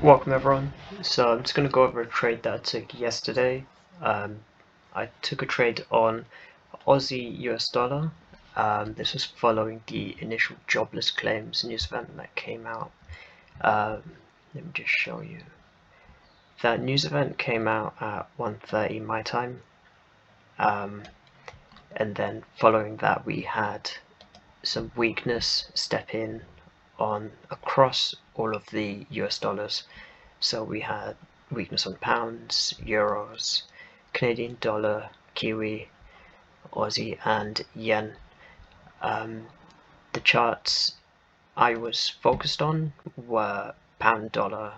Welcome everyone. So I'm just going to go over a trade that I took yesterday. I took a trade on Aussie US dollar. This was following the initial jobless claims news event that came out. Let me just show you. That news event came out at 1:30 my time. And then following that we had some weakness step in on across all of the US dollars. So we had weakness on pounds, euros, Canadian dollar, Kiwi, Aussie, and yen. The charts I was focused on were pound dollar,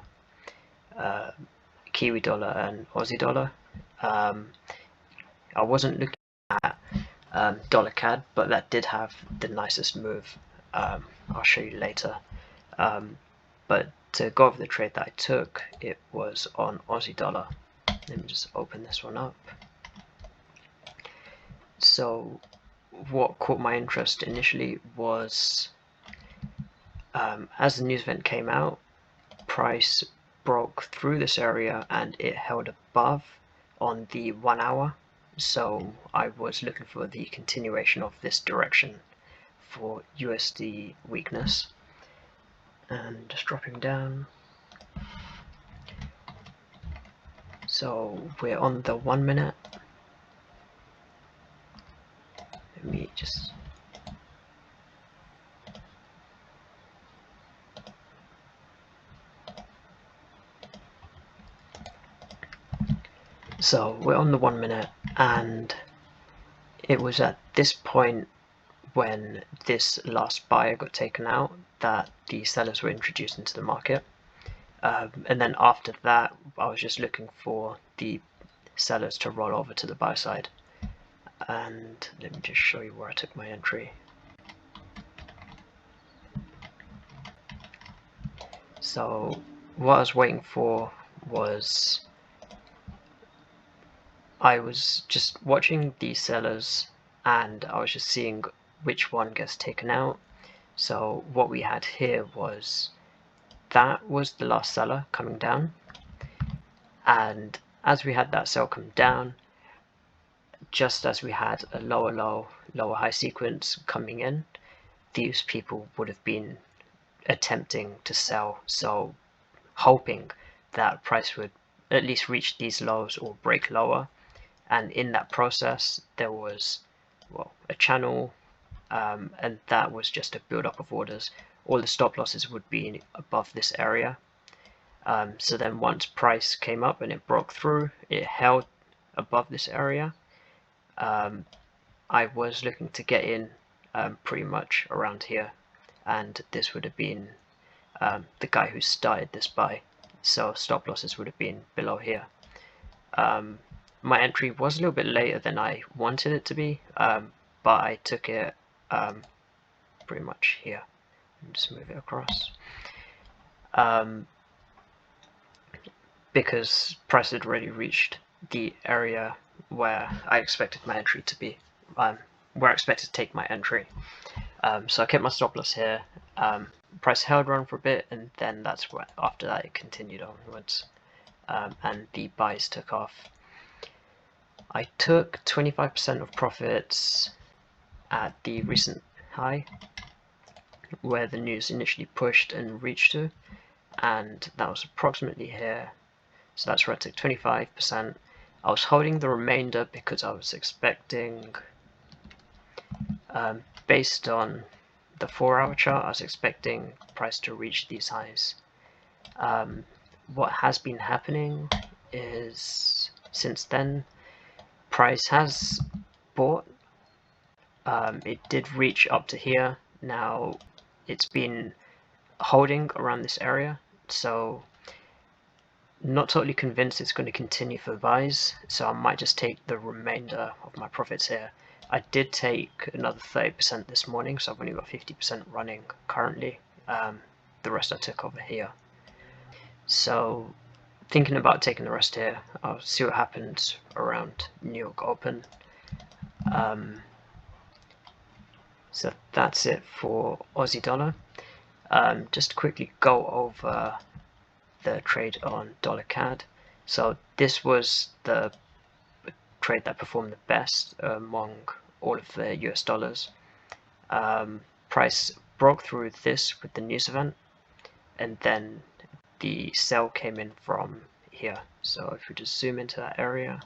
Kiwi dollar, and Aussie dollar. I wasn't looking at dollar CAD, but that did have the nicest move. I'll show you later. But to go over the trade that I took, it was on Aussie dollar. Let me just open this one up. So what caught my interest initially was as the news event came out, price broke through this area and it held above on the 1 hour. So I was looking for the continuation of this direction for USD weakness. And just dropping down. So we're on the 1 minute. Let me just So we're on the 1 minute, and it was at this point when this last buyer got taken out that the sellers were introduced into the market. And then after that, I was just looking for the sellers to roll over to the buy side. And let me just show you where I took my entry. So what I was waiting for was I was just watching these sellers and I was just seeing which one gets taken out. So what we had here was that was the last seller coming down, and as we had that sell come down, just as we had a lower low, lower high sequence coming in, these people would have been attempting to sell, so hoping that price would at least reach these lows or break lower. And in that process there was, well, a channel, and that was just a build up of orders. All the stop losses would be above this area. So then once price came up and it broke through, it held above this area. I was looking to get in pretty much around here, and this would have been the guy who started this buy, so stop losses would have been below here. My entry was a little bit later than I wanted it to be, but I took it pretty much here. Just move it across. Because price had already reached the area where I expected my entry to be, where I expected to take my entry. So I kept my stop loss here. Price held around for a bit, and then that's where after that it continued onwards, and the buys took off. I took 25% of profits at the recent high where the news initially pushed and reached to, and that was approximately here. So that's where I took 25%. I was holding the remainder because I was expecting, based on the 4-hour chart, I was expecting price to reach these highs. What has been happening is since then price has bought. It did reach up to here. Now it's been holding around this area, so not totally convinced it's going to continue for buys, so I might just take the remainder of my profits here. I did take another 30% this morning, so I've only got 50% running currently. The rest I took over here. So thinking about taking the rest here. I'll see what happens around New York Open. So that's it for Aussie dollar. Just to quickly go over the trade on dollar CAD. So this was the trade that performed the best among all of the US dollars. Price broke through this with the news event, and then the sell came in from here. So if we just zoom into that area,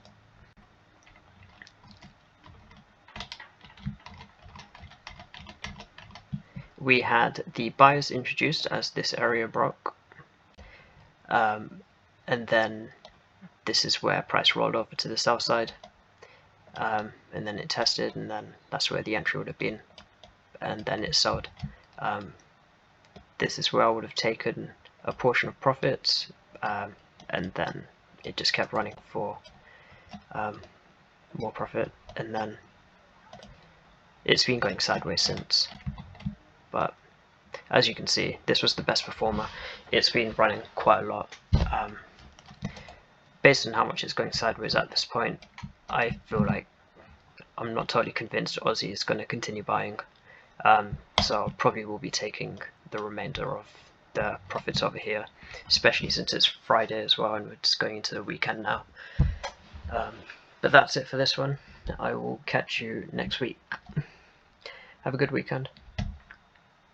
we had the buyers introduced as this area broke, and then this is where price rolled over to the sell side, and then it tested, and then that's where the entry would have been, and then it sold. This is where I would have taken a portion of profits, and then it just kept running for more profit, and then it's been going sideways since. But as you can see, this was the best performer. It's been running quite a lot. Based on how much it's going sideways at this point, I feel like I'm not totally convinced Aussie is going to continue buying. So probably will be taking the remainder of the profits over here, especially since it's Friday as well and we're just going into the weekend now. But that's it for this one. I will catch you next week. Have a good weekend.